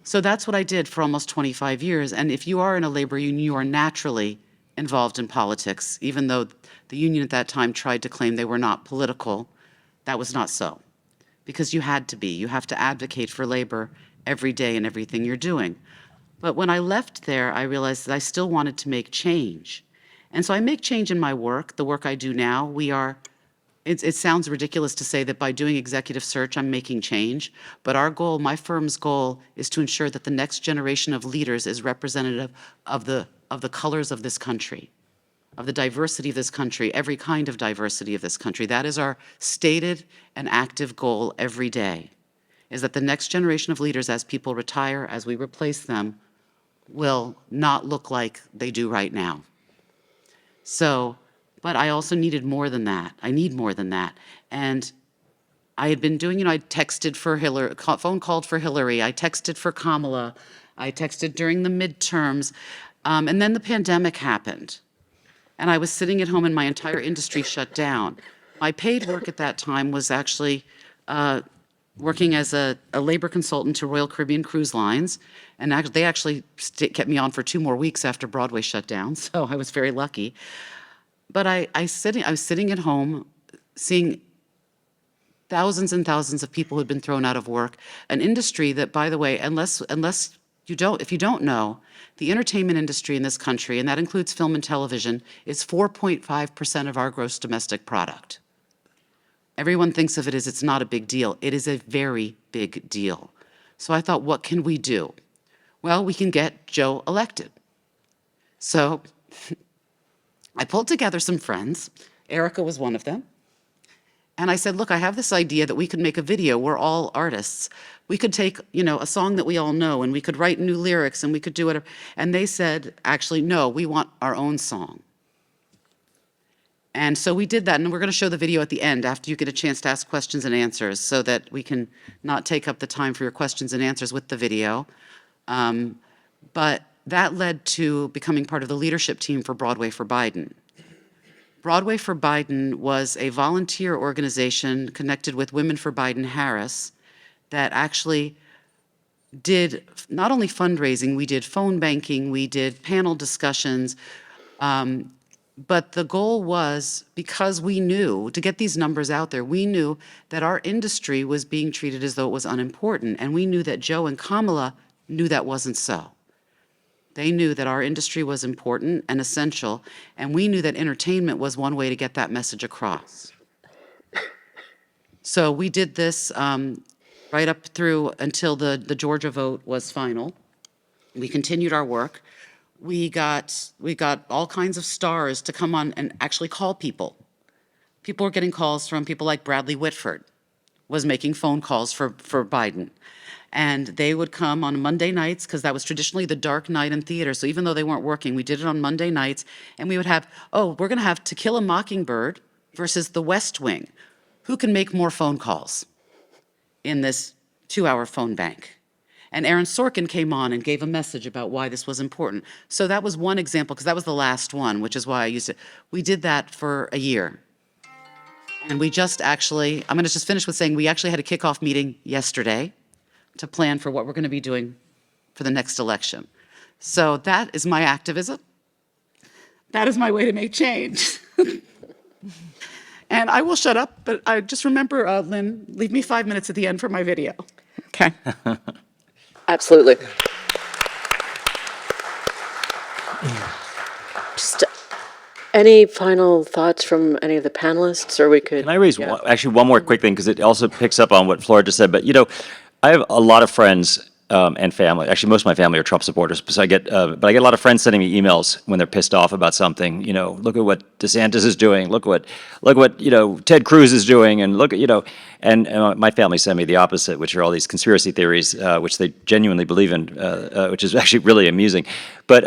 So that's what I did for almost 25 years. And if you are in a labor union, you are naturally involved in politics, even though the union at that time tried to claim they were not political. That was not so, because you had to be. You have to advocate for labor every day in everything you're doing. But when I left there, I realized that I still wanted to make change. And so I make change in my work, the work I do now. It sounds ridiculous to say that by doing executive search, I'm making change, but our goal, my firm's goal, is to ensure that the next generation of leaders is representative of the colors of this country, of the diversity of this country, every kind of diversity of this country. That is our stated and active goal every day, is that the next generation of leaders, as people retire, as we replace them, will not look like they do right now. So, but I also needed more than that. I need more than that. And I had been doing, I texted for Hillary, phone called for Hillary, I texted for Kamala, I texted during the midterms, and then the pandemic happened. And I was sitting at home and my entire industry shut down. My paid work at that time was actually working as a labor consultant to Royal Caribbean Cruise Lines. And they actually kept me on for 2 more weeks after Broadway shut down, so I was very lucky. But I was sitting at home seeing thousands and thousands of people who had been thrown out of work, an industry that, by the way, if you don't know, the entertainment industry in this country, and that includes film and television, is 4.5% of our gross domestic product. Everyone thinks of it as it's not a big deal. It is a very big deal. So I thought, what can we do? Well, we can get Joe elected. So I pulled together some friends. Erica was one of them. And I said, look, I have this idea that we could make a video. We're all artists. We could take, a song that we all know, and we could write new lyrics, and we could do whatever. And they said, actually, no, we want our own song. And so we did that, and we're going to show the video at the end after you get a chance to ask questions and answers so that we can not take up the time for your questions and answers with the video. But that led to becoming part of the leadership team for Broadway for Biden. Broadway for Biden was a volunteer organization connected with Women for Biden-Harris that actually did not only fundraising, we did phone banking, we did panel discussions, but the goal was, because we knew, to get these numbers out there, we knew that our industry was being treated as though it was unimportant, and we knew that Joe and Kamala knew that wasn't so. They knew that our industry was important and essential, and we knew that entertainment was one way to get that message across. So we did this right up through until the Georgia vote was final. We continued our work. We got all kinds of stars to come on and actually call people. People were getting calls from people like Bradley Whitford was making phone calls for Biden. And they would come on Monday nights, because that was traditionally the dark night in theater. So even though they weren't working, we did it on Monday nights. And we would have, we're going to have To Kill a Mockingbird versus The West Wing. Who can make more phone calls in this 2-hour phone bank? And Aaron Sorkin came on and gave a message about why this was important. So that was one example, because that was the last one, which is why I used it. We did that for a year. And we just actually, I'm going to just finish with saying we actually had a kickoff meeting yesterday to plan for what we're going to be doing for the next election. So that is my activism. That is my way to make change. And I will shut up, but I just remember, Lynn, leave me 5 minutes at the end for my video. Okay. Absolutely. Just any final thoughts from any of the panelists, or we could? Can I raise actually one more quick thing, because it also picks up on what Flora just said, but I have a lot of friends and family. Actually, most of my family are Trump supporters. So I get a lot of friends sending me emails when they're pissed off about something. Look at what DeSantis is doing. Look what Ted Cruz is doing, and look at and my family send me the opposite, which are all these conspiracy theories, which they genuinely believe in, which is actually really amusing. But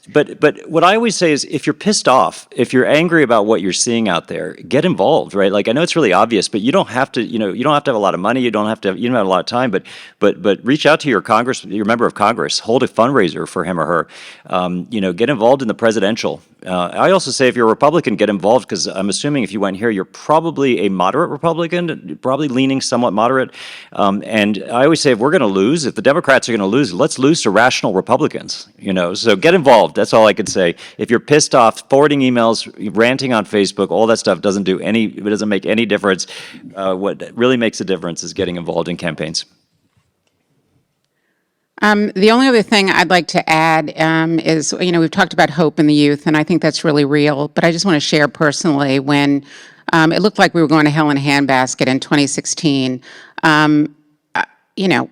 But what I always say is, if you're pissed off, if you're angry about what you're seeing out there, get involved, right? Like, I know it's really obvious, but you don't have to, you don't have to have a lot of money. You don't have a lot of time, but reach out to your member of Congress, hold a fundraiser for him or her, get involved in the presidential. I also say, if you're a Republican, get involved, because I'm assuming if you went here, you're probably a moderate Republican, probably leaning somewhat moderate. And I always say, if we're going to lose, if the Democrats are going to lose, let's lose to rational Republicans, so get involved. That's all I could say. If you're pissed off, forwarding emails, ranting on Facebook, all that stuff doesn't make any difference. What really makes a difference is getting involved in campaigns. The only other thing I'd like to add is, we've talked about hope in the youth, and I think that's really real. But I just want to share personally, when it looked like we were going to hell in a handbasket in 2016,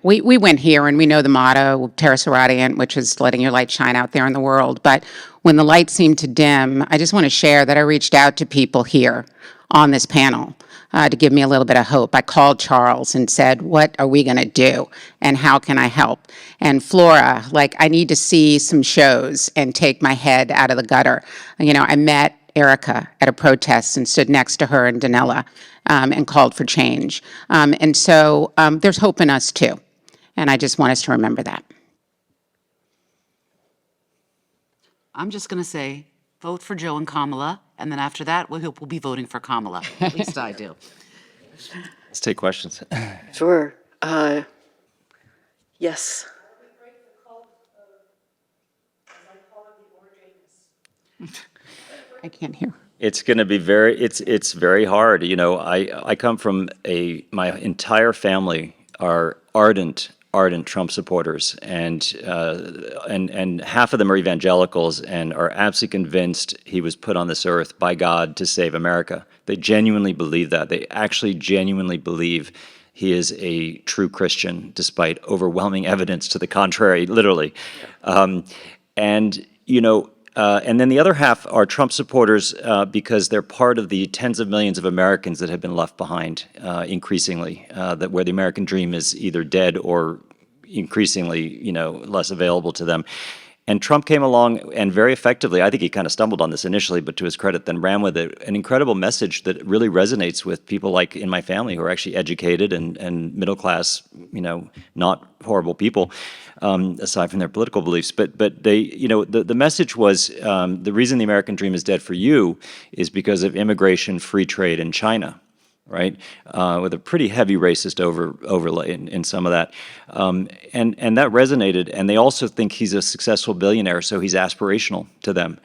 we went here, and we know the motto, Terra Siradiant, which is letting your light shine out there in the world. But when the light seemed to dim, I just want to share that I reached out to people here on this panel to give me a little bit of hope. I called Charles and said, what are we going to do, and how can I help? And Flora, I need to see some shows and take my head out of the gutter. I met Erica at a protest and stood next to her and Danella and called for change. And so there's hope in us too. And I just want us to remember that. I'm just going to say, vote for Joe and Kamala, and then after that, we'll be voting for Kamala. At least I do. Let's take questions. Sure. Yes. I can't hear. It's going to be it's very hard. I come from my entire family are ardent Trump supporters, and half of them are evangelicals and are absolutely convinced he was put on this earth by God to save America. They genuinely believe that. They actually genuinely believe he is a true Christian, despite overwhelming evidence to the contrary, literally. And then the other half are Trump supporters because they're part of the tens of millions of Americans that have been left behind increasingly, where the American dream is either dead or increasingly, less available to them. And Trump came along and very effectively, I think he kind of stumbled on this initially, but to his credit, then ran with it, an incredible message that really resonates with people like in my family who are actually educated and middle class, not horrible people, aside from their political beliefs. But they, the message was, the reason the American dream is dead for you is because of immigration, free trade, and China. Right, with a pretty heavy racist overlay in some of that, and that resonated. And they also think he's a successful billionaire, so he's aspirational to them,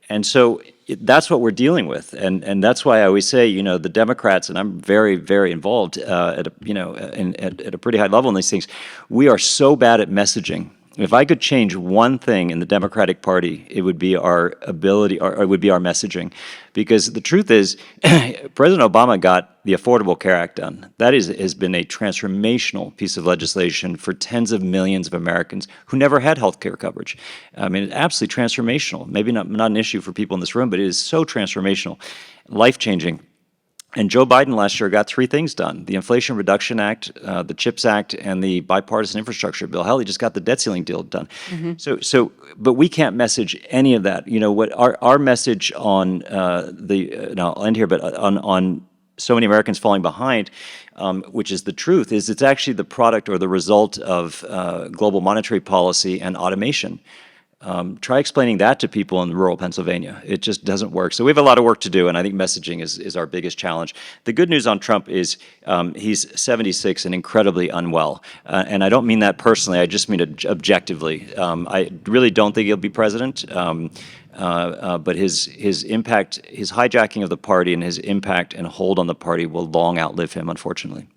and so that's what we're dealing with. And that's why I always say, the Democrats, and I'm very, very involved at a pretty high level in these things. We are so bad at messaging. If I could change one thing in the Democratic Party, it would be our ability, or it would be our messaging. Because the truth is, President Obama got the Affordable Care Act done. That has been a transformational piece of legislation for tens of millions of Americans who never had health care coverage. I mean, it's absolutely transformational. Maybe not an issue for people in this room, but it is so transformational, life-changing. And Joe Biden last year got three things done: the Inflation Reduction Act, the CHIPS Act, and the bipartisan infrastructure bill. Hell, he just got the debt ceiling deal done. Mm-hmm. But we can't message any of that. What our message on I'll end here, but on so many Americans falling behind, which is the truth, is it's actually the product or the result of global monetary policy and automation. Try explaining that to people in rural Pennsylvania. It just doesn't work. So we have a lot of work to do, and I think messaging is our biggest challenge. The good news on Trump is he's 76 and incredibly unwell. And I don't mean that personally, I just mean it objectively. I really don't think he'll be president, but his impact, his hijacking of the party and his impact and hold on the party will long outlive him, unfortunately.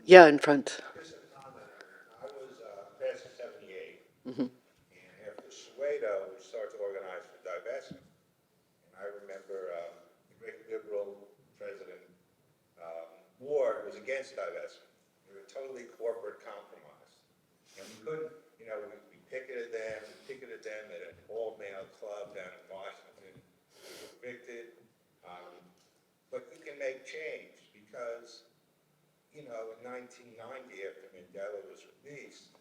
Yeah, in front. And after Soweto, we started to organize for divestment. And I remember the great liberal President Ward was against divestment. We were totally corporate compromise. And we couldn't, we picketed them at an all-male club down in Washington. We were evicted. But you can make change because, in 1990, after Mandela was released,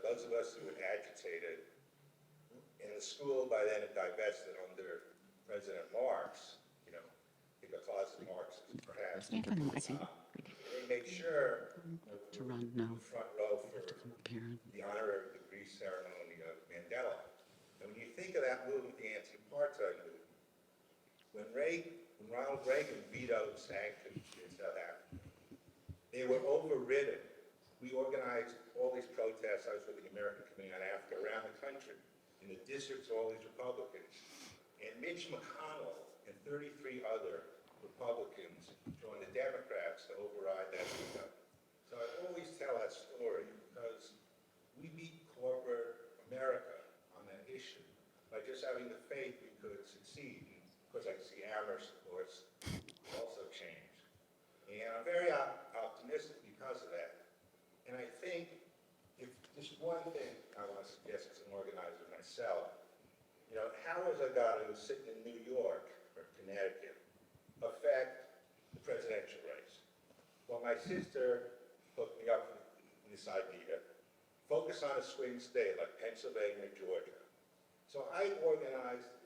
those of us who had agitated the school by then had divested under President Marx, you know, pick a closet Marxist perhaps. They made sure To run, no. the front row for To come up here. the honorary degree ceremony of Mandela. And when you think of that movement, the anti-apartheid movement, when Ronald Reagan vetoed sanctions in South Africa, they were overridden. We organized all these protests. I was with the American Committee on Africa around the country, in the districts, all these Republicans. And Mitch McConnell and 33 other Republicans joined the Democrats to override that veto. So I always tell that story because we beat corporate America on that issue by just having the faith we could succeed. And of course, I see Amherst, of course, also changed. And I'm very optimistic because of that. And I think if there's one thing I want to suggest as an organizer myself, you know, how is a guy who's sitting in New York or Connecticut affect the presidential race? Well, my sister hooked me up with this idea. Focus on a swing state like Pennsylvania, Georgia. So I organized,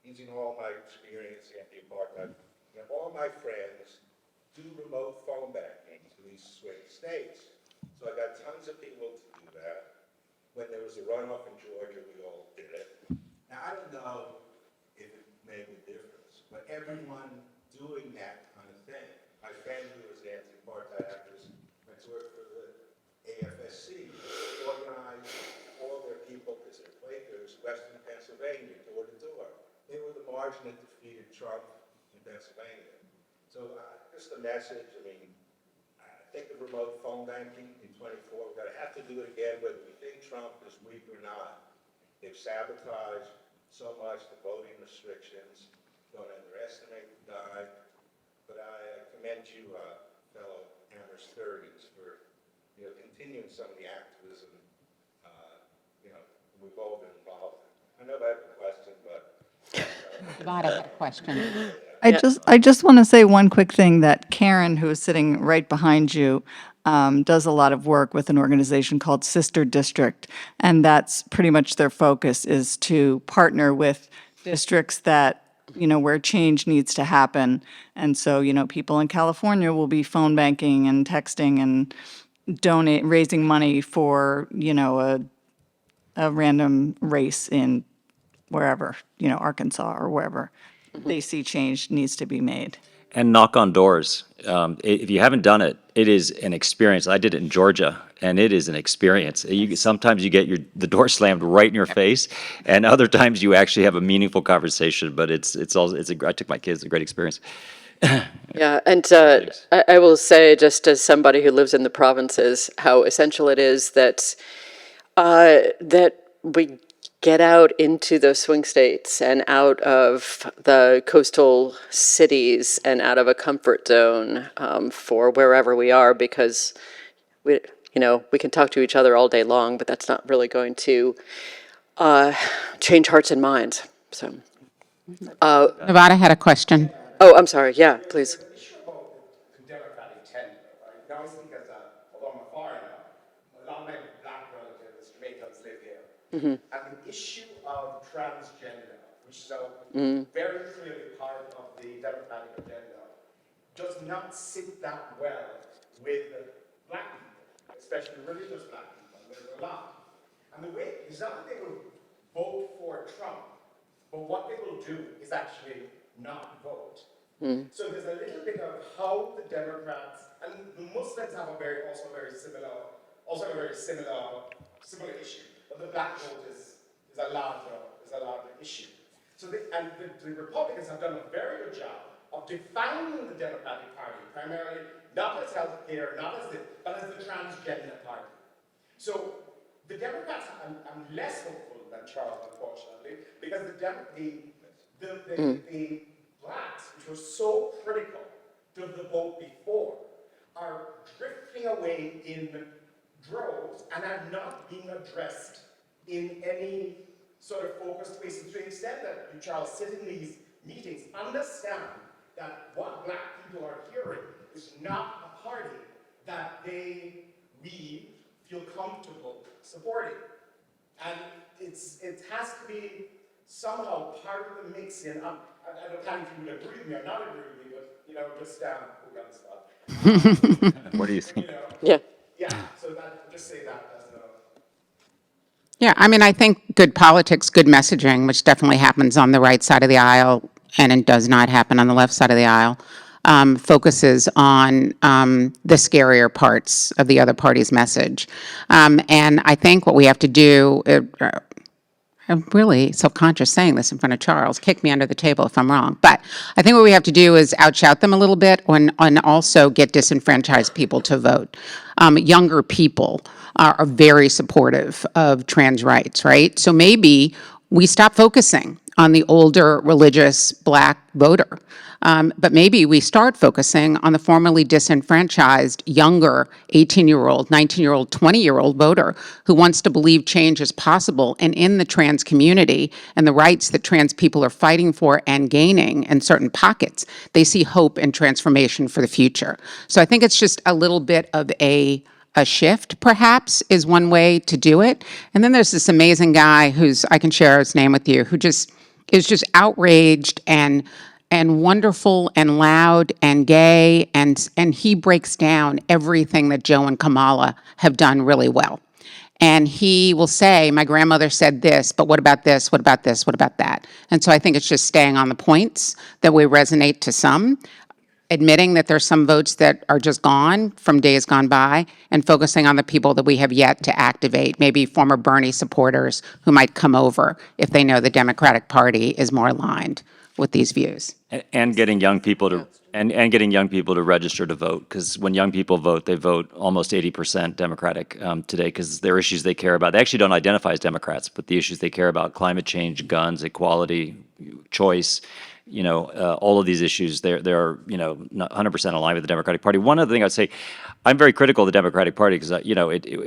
using all my experience anti-apartheid, you know, all my friends do remote phone banking to these swing states. So I got tons of people to do that. When there was a runoff in Georgia, we all did it. Now, I don't know if it made a difference, but everyone doing that kind of thing. My friend who was an anti-apartheid activist went to work for the AFSC, organized all their people, because they're Quakers, Western Pennsylvania, door to door. They were the margin that defeated Trump in Pennsylvania. So just a message, I mean, think of remote phone banking in 24. We're going to have to do it again, whether we think Trump is weak or not. They've sabotaged so much the voting restrictions. Don't underestimate the guy. But I commend you, fellow Amherst Thurgans, for continuing some of the activism. We've all been involved. I know I have a question, but. Nevada had a question. I just want to say one quick thing, that Karen, who is sitting right behind you, does a lot of work with an organization called Sister District, and that's pretty much their focus, is to partner with districts that, where change needs to happen. And so, people in California will be phone banking and texting and raising money for, a random race in wherever, Arkansas or wherever they see change needs to be made. And knock on doors. If you haven't done it, it is an experience. I did it in Georgia, and it is an experience. Sometimes you get the door slammed right in your face, and other times you actually have a meaningful conversation. But I took my kids, it's a great experience. Yeah, and I will say, just as somebody who lives in the provinces, how essential it is that that we get out into those swing states and out of the coastal cities and out of a comfort zone for wherever we are, because we can talk to each other all day long, but that's not really going to change hearts and minds. So, Nevada had a question. oh, I'm sorry. Yeah, please. The issue about the Democratic tender, right? Now I speak as although I'm a foreigner, a lot of my black relatives, Jamaicans live here. And the issue of transgender, which is very clearly part of the Democratic agenda, does not sit that well with black people, especially religious black people. There's a lot. And the way, it's not that they will vote for Trump, but what they will do is actually not vote. So there's a little bit of how the Democrats, and the Muslims have also a very similar issue, but the black vote is a larger issue. So the Republicans have done a very good job of defining the Democratic Party primarily not as healthcare, but as the transgender party. So the Democrats, I'm less hopeful than Charles, unfortunately, because the blacks, which were so critical to the vote before, are drifting away in droves and are not being addressed in any sort of focused ways. To the extent that you, Charles, sit in these meetings, understand that what black people are hearing is not a party that we feel comfortable supporting. And it has to be somehow part of the mixing, I don't know if you would agree with me or not agree with me, but, just put me on the spot. What do you think? Yeah. Yeah, so just say that as a. Yeah, I mean, I think good politics, good messaging, which definitely happens on the right side of the aisle, and it does not happen on the left side of the aisle, focuses on the scarier parts of the other party's message. And I think what we have to do, I'm really self-conscious saying this in front of Charles. Kick me under the table if I'm wrong. But I think what we have to do is outshout them a little bit and also get disenfranchised people to vote. Younger people are very supportive of trans rights, right? So maybe we stop focusing on the older religious Black voter. But maybe we start focusing on the formerly disenfranchised, younger 18-year-old, 19-year-old, 20-year-old voter who wants to believe change is possible. And in the trans community and the rights that trans people are fighting for and gaining in certain pockets, they see hope and transformation for the future. So I think it's just a little bit of a shift, perhaps, is one way to do it. And then there's this amazing guy I can share his name with you, who just is just outraged and wonderful and loud and gay, and he breaks down everything that Joe and Kamala have done really well. And he will say, my grandmother said this, but what about this, what about this, what about that? And so I think it's just staying on the points that we resonate to some, admitting that there's some votes that are just gone from days gone by, and focusing on the people that we have yet to activate, maybe former Bernie supporters who might come over if they know the Democratic Party is more aligned with these views. And getting young people to getting young people to register to vote, because when young people vote, they vote almost 80% Democratic today, because there are issues they care about. They actually don't identify as Democrats, but the issues they care about: climate change, guns, equality, choice. All of these issues, they're not 100% aligned with the Democratic Party. One other thing I'd say, I'm very critical of the Democratic Party because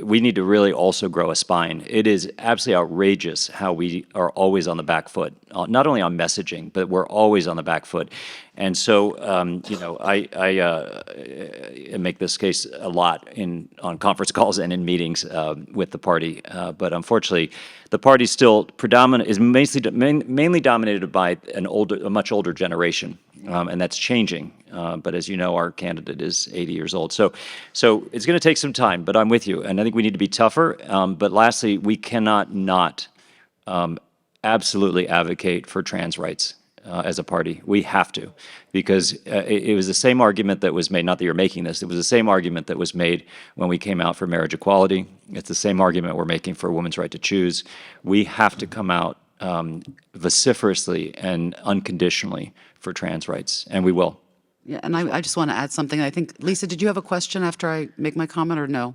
we need to really also grow a spine. It is absolutely outrageous how we are always on the back foot, not only on messaging, but we're always on the back foot. And so, I make this case a lot on conference calls and in meetings with the party. But unfortunately, the party still is mainly dominated by a much older generation, and that's changing. But as you know, our candidate is 80 years old. So it's going to take some time. But I'm with you, and I think we need to be tougher. But lastly, we cannot not absolutely advocate for trans rights. As a party, we have to, because it was the same argument that was made, not that you're making this, it was the same argument that was made when we came out for marriage equality. It's the same argument we're making for a woman's right to choose. We have to come out vociferously and unconditionally for trans rights, and we will. Yeah, and I just want to add something. I think, Lisa, did you have a question after I make my comment or no?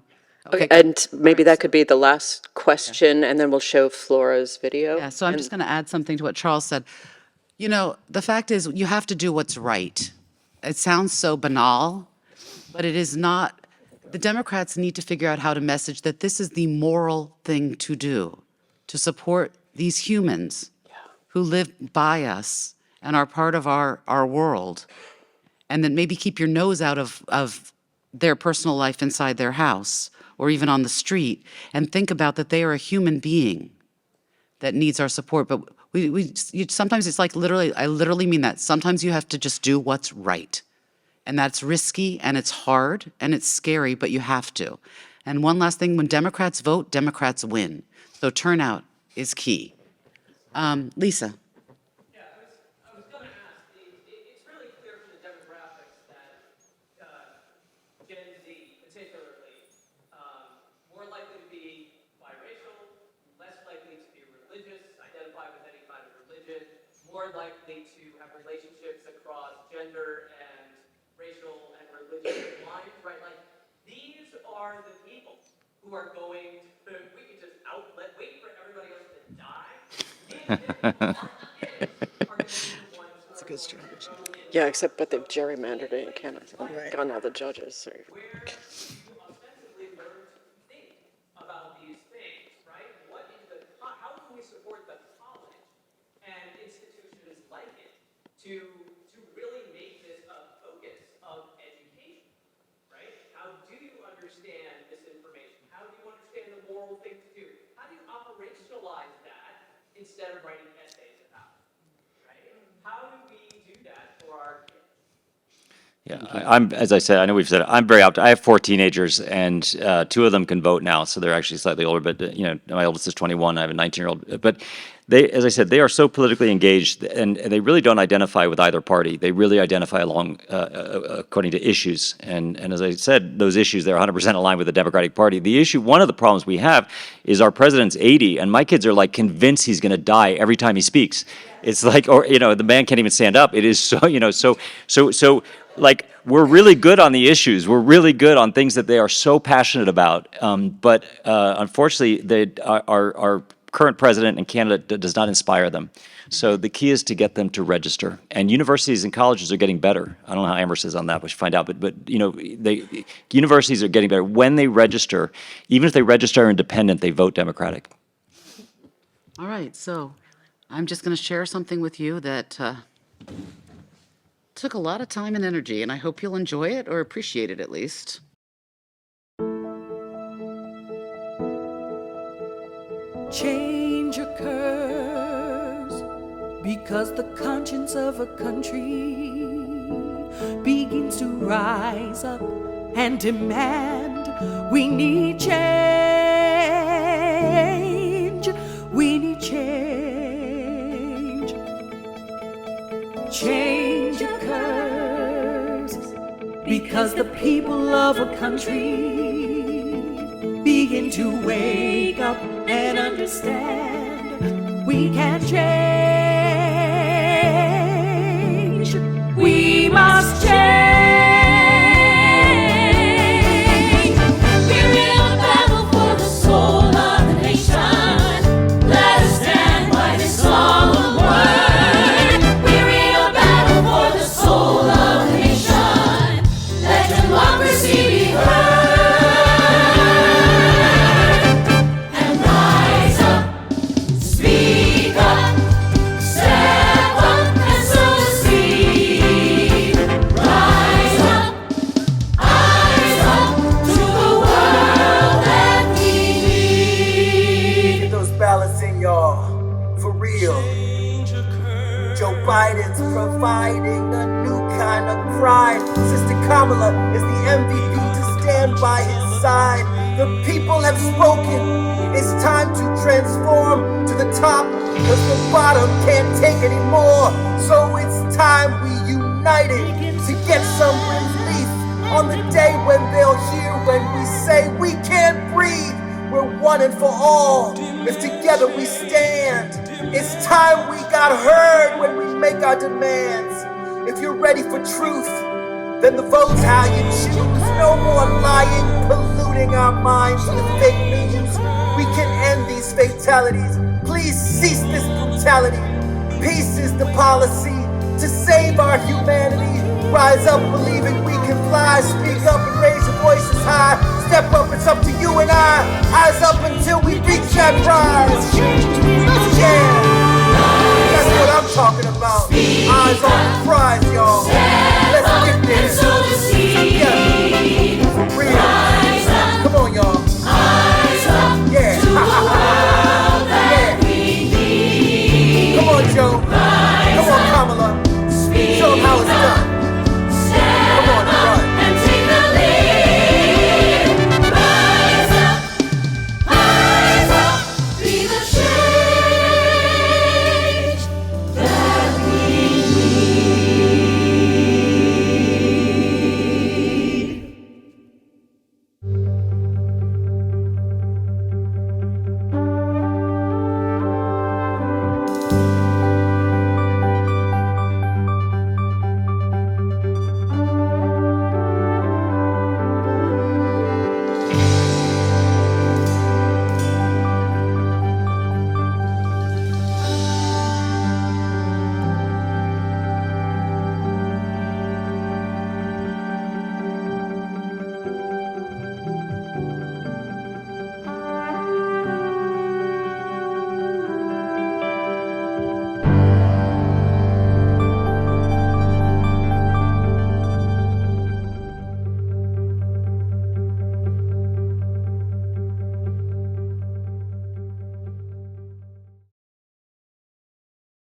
Okay, and maybe that could be the last question, and then we'll show Flora's video. Yeah, so I'm just going to add something to what Charles said. The fact is, you have to do what's right. It sounds so banal, but it is not. The Democrats need to figure out how to message that this is the moral thing to do, to support these humans who live by us and are part of our world, and then maybe keep your nose out of their personal life inside their house or even on the street, and think about that they are a human being that needs our support. But sometimes it's like I literally mean that. Sometimes you have to just do what's right. And that's risky and it's hard and it's scary, but you have to. And one last thing, when Democrats vote, Democrats win. So turnout is key. Lisa. Yeah, I was going to ask, it's really clear from the demographics that Gen Z particularly, more likely to be biracial, less likely to be religious, identify with any kind of religion, more likely to have relationships across gender and racial and religious lines, right? Like, these are the people who are going to, we could just wait for everybody else to die. That's a good strategy. Yeah, but they've gerrymandered it in Canada. Gone now the judges. Where you ostensibly learn to think about these things, right? How can we support the college and institutions like it to really make this a focus of education, right? How do you understand this information? How do you understand the moral thing to do? How do you operationalize that instead of writing essays? Yeah, I'm, as I said, I know we've said it, I'm very I have 4 teenagers, and 2 of them can vote now, so they're actually slightly older, but, my oldest is 21, I have a 19-year-old. But they, as I said, they are so politically engaged, and they really don't identify with either party. They really identify along, according to issues. And as I said, those issues, they're 100% aligned with the Democratic Party. The issue, one of the problems we have is our president's 80, and my kids are like convinced he's going to die every time he speaks. It's like, or, the man can't even stand up. It is so, like, we're really good on the issues. We're really good on things that they are so passionate about. But unfortunately, our current president and candidate does not inspire them. So the key is to get them to register. And universities and colleges are getting better. I don't know how Amherst is on that, we should find out. But universities are getting better. When they register, even if they register independent, they vote Democratic. All right, so I'm just going to share something with you that took a lot of time and energy, and I hope you'll enjoy it or appreciate it at least. Change occurs because the conscience of a country begins to rise up and demand we need change. We need change. Change occurs because the people of a country begin to wake up and understand we can change. We must change. We're in a battle for the soul of the nation. Let us stand by this solemn word. We're in a battle for the soul of the nation. Let democracy be heard. Biden's providing a new kind of pride. Sister Kamala is the MVP to stand by his side. The people have spoken. It's time to transform to the top, because the bottom can't take anymore. So it's time we united to get some relief on the day when they'll hear when we say we can't breathe. We're one and for all. If together we stand. It's time we got heard when we make our demands. If you're ready for truth, then the vote's how you choose. No more lying, polluting our minds with fake news. We can end these fatalities. Please cease this brutality. Peace is the policy to save our humanity. Rise up believing we can fly. Speak up and raise your voices high. Step up, it's up to you and I. Eyes up until we reach that prize. Yeah, that's what I'm talking about. Eyes on the prize, y'all. Let's get